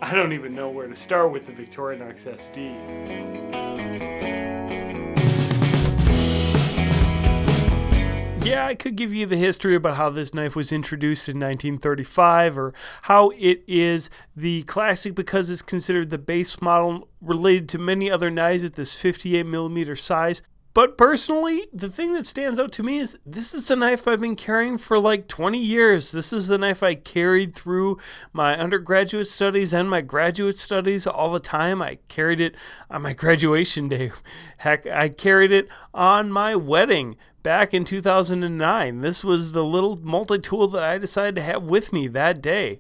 I don't even know where to start with the Victorinox SD. Yeah, I could give you the history about how this knife was introduced in 1935, or how it is the classic because it's considered the base model related to many other knives at this 58mm size. But personally, the thing that stands out to me is this is a knife I've been carrying for like 20 years. This is the knife I carried through my undergraduate studies and my graduate studies all the time. I carried it on my graduation day. Heck, I carried it on my wedding back in 2009. This was the little multi-tool that I decided to have with me that day.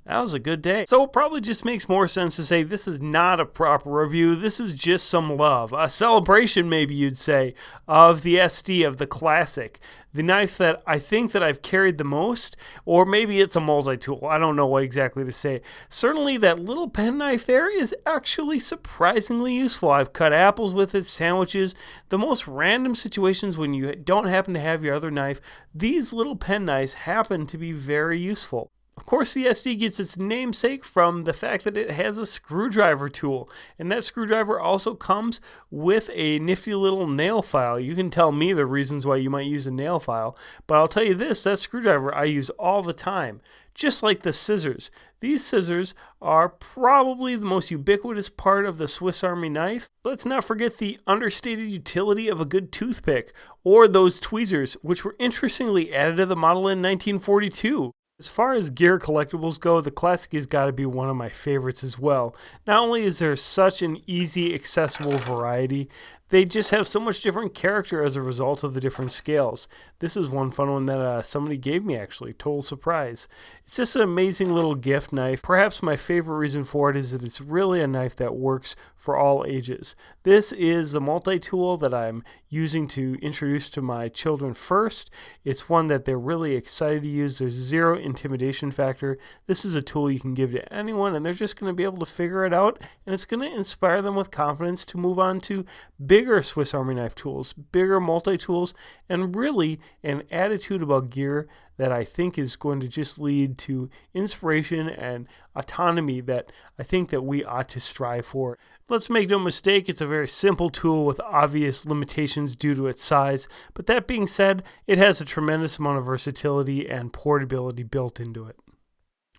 That was a good day. So it probably just makes more sense to say this is not a proper review. This is just some love. A celebration, maybe you'd say, of the SD, of the classic. The knife that I think that I've carried the most, or maybe it's a multi-tool. I don't know what exactly to say. Certainly that little penknife there is actually surprisingly useful. I've cut apples with it, sandwiches, the most random situations when you don't happen to have your other knife. These little penknives happen to be very useful. Of course, the SD gets its namesake from the fact that it has a screwdriver tool, and that screwdriver also comes with a nifty little nail file. You can tell me the reasons why you might use a nail file, but I'll tell you this, that screwdriver I use all the time, just like the scissors. These scissors are probably the most ubiquitous part of the Swiss Army knife. Let's not forget the understated utility of a good toothpick, or those tweezers, which were interestingly added to the model in 1942. As far as gear collectibles go, the classic has got to be one of my favorites as well. Not only is there such an easy, accessible variety, they just have so much different character as a result of the different scales. This is one fun one that somebody gave me, actually. Total surprise. It's just an amazing little gift knife. Perhaps my favorite reason for it is that it's really a knife that works for all ages. This is the multi-tool that I'm using to introduce to my children first. It's one that they're really excited to use. There's zero intimidation factor. This is a tool you can give to anyone, and they're just going to be able to figure it out, and it's going to inspire them with confidence to move on to bigger Swiss Army knife tools, bigger multi-tools, and really an attitude about gear that I think is going to just lead to inspiration and autonomy that I think that we ought to strive for. Let's make no mistake, it's a very simple tool with obvious limitations due to its size, but that being said, it has a tremendous amount of versatility and portability built into it.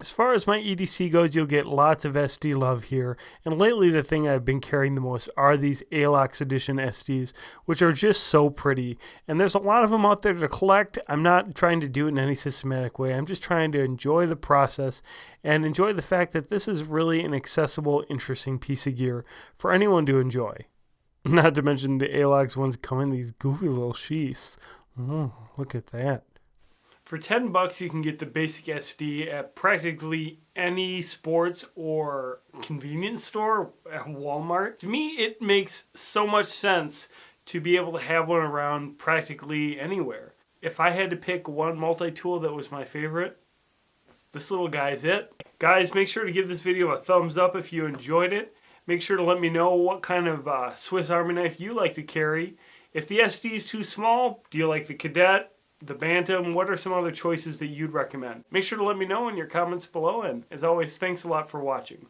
As far as my EDC goes, you'll get lots of SD love here, and lately the thing I've been carrying the most are these Alox Edition SDs, which are just so pretty, and there's a lot of them out there to collect. I'm not trying to do it in any systematic way. I'm just trying to enjoy the process and enjoy the fact that this is really an accessible, interesting piece of gear for anyone to enjoy. Not to mention the Alox ones come in these goofy little sheaths. Oh, look at that. For $10, you can get the basic SD at practically any sports or convenience store at Walmart. To me, it makes so much sense to be able to have one around practically anywhere. If I had to pick one multi-tool that was my favorite, this little guy's it. Guys, make sure to give this video a thumbs up if you enjoyed it. Make sure to let me know what kind of Swiss Army knife you like to carry. If the SD is too small, do you like the Cadet? The Bantam, what are some other choices that you'd recommend? Make sure to let me know in your comments below, and as always, thanks a lot for watching.